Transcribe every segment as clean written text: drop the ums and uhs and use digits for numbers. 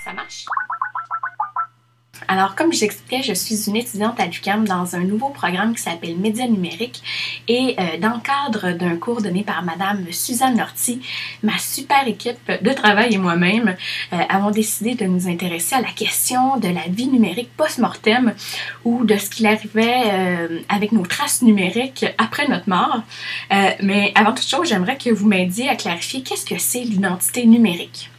Ça marche? Alors, comme je l'expliquais, je suis une étudiante à l'UQAM dans un nouveau programme qui s'appelle Médias numériques et dans le cadre d'un cours donné par Madame Suzanne Lortie, ma super équipe de travail et moi-même avons décidé de nous intéresser à la question de la vie numérique post-mortem ou de ce qu'il arrivait avec nos traces numériques après notre mort. Mais avant toute chose, j'aimerais que vous m'aidiez à clarifier qu'est-ce que c'est l'identité numérique.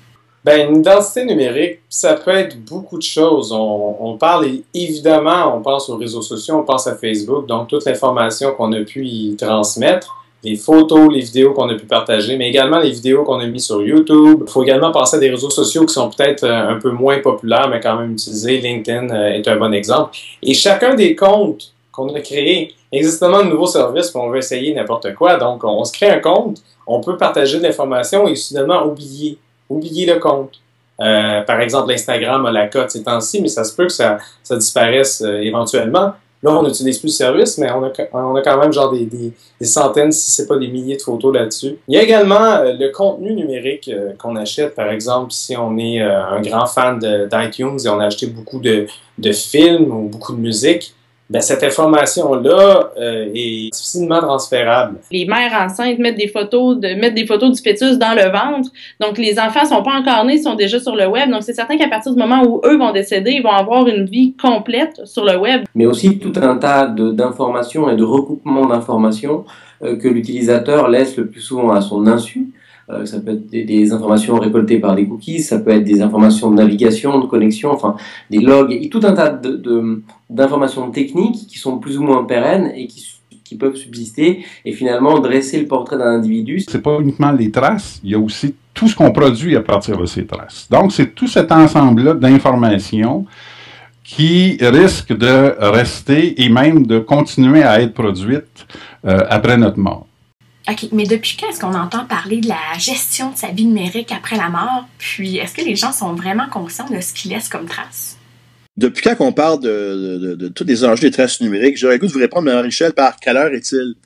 Ben, une identité numérique, ça peut être beaucoup de choses. On parle évidemment, on pense aux réseaux sociaux, on pense à Facebook, donc toute l'information qu'on a pu y transmettre, les photos, les vidéos qu'on a pu partager, mais également les vidéos qu'on a mises sur YouTube. Il faut également penser à des réseaux sociaux qui sont peut-être un peu moins populaires, mais quand même utilisés. LinkedIn est un bon exemple. Et chacun des comptes qu'on a créés, exactement un nouveau service, puis on veut essayer n'importe quoi. Donc, on se crée un compte, on peut partager de l'information et soudainement oublier le compte. Par exemple, Instagram a la cote ces temps-ci, mais ça se peut que ça disparaisse éventuellement. Là, on n'utilise plus le service, mais on a quand même genre des centaines, si ce n'est pas des milliers de photos là-dessus. Il y a également le contenu numérique qu'on achète. Par exemple, si on est un grand fan d'iTunes et on a acheté beaucoup de films ou beaucoup de musique, ben, cette information-là est difficilement transférable. Les mères enceintes mettent des photos du fœtus dans le ventre. Donc, les enfants sont pas encore nés, sont déjà sur le web. Donc, c'est certain qu'à partir du moment où eux vont décéder, ils vont avoir une vie complète sur le web. Mais aussi tout un tas d'informations et de recoupements d'informations que l'utilisateur laisse le plus souvent à son insu. Ça peut être des informations récoltées par des cookies, ça peut être des informations de navigation, de connexion, enfin des logs, et tout un tas d'informations techniques qui sont plus ou moins pérennes et qui peuvent subsister et finalement dresser le portrait d'un individu. C'est pas uniquement les traces, il y a aussi tout ce qu'on produit à partir de ces traces. Donc c'est tout cet ensemble-là d'informations qui risque de rester et même de continuer à être produites après notre mort. OK, mais depuis quand est-ce qu'on entend parler de la gestion de sa vie numérique après la mort? Puis, est-ce que les gens sont vraiment conscients de ce qu'ils laissent comme traces? Depuis quand on parle de tous les enjeux des traces numériques, j'aurais le goût de vous répondre, Mme Richel, par quelle heure est-il?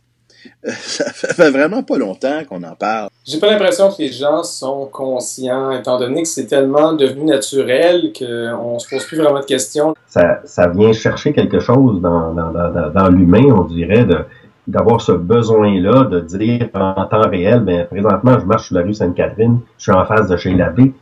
Ça fait vraiment pas longtemps qu'on en parle. J'ai pas l'impression que les gens sont conscients, étant donné que c'est tellement devenu naturel qu'on se pose plus vraiment de questions. Ça vient chercher quelque chose dans l'humain, on dirait, d'avoir ce besoin-là de dire en temps réel, ben présentement, je marche sur la rue Sainte-Catherine, je suis en face de chez Labbé.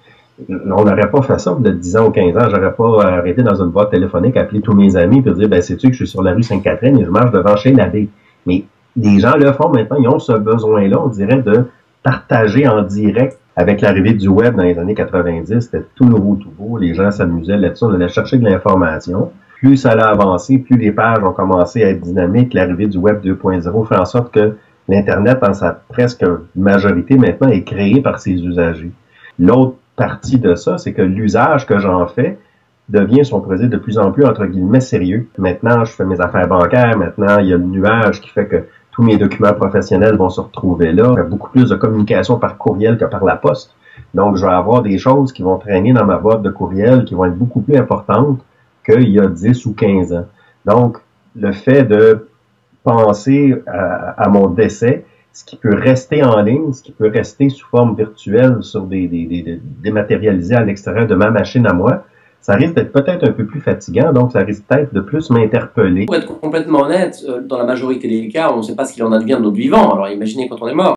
On n'aurait pas fait ça de 10 ans ou 15 ans. J'aurais pas arrêté dans une boîte téléphonique, appelé tous mes amis et dire, ben sais-tu que je suis sur la rue Sainte-Catherine et je marche devant chez Labbé. Mais les gens le font maintenant, ils ont ce besoin-là, on dirait, de partager en direct. Avec l'arrivée du web dans les années 90, c'était tout nouveau, tout beau. Les gens s'amusaient là-dessus, on allait chercher de l'information. Plus ça a avancé, plus les pages ont commencé à être dynamiques. L'arrivée du Web 2.0 fait en sorte que l'Internet, dans sa presque majorité maintenant, est créé par ses usagers. L'autre partie de ça, c'est que l'usage que j'en fais devient, si on pourrait dire, de plus en plus, entre guillemets, sérieux. Maintenant, je fais mes affaires bancaires. Maintenant, il y a le nuage qui fait que tous mes documents professionnels vont se retrouver là. Il y a beaucoup plus de communication par courriel que par la poste. Donc, je vais avoir des choses qui vont traîner dans ma boîte de courriel qui vont être beaucoup plus importantes qu'il y a 10 ou 15 ans. Donc, le fait de penser à mon décès, ce qui peut rester en ligne, ce qui peut rester sous forme virtuelle sur dématérialisé à l'extérieur de ma machine à moi, ça risque d'être peut-être un peu plus fatigant, donc ça risque peut-être de plus m'interpeller. Pour être complètement honnête, dans la majorité des cas, on ne sait pas ce qu'il en advient de notre vivant, alors imaginez quand on est mort.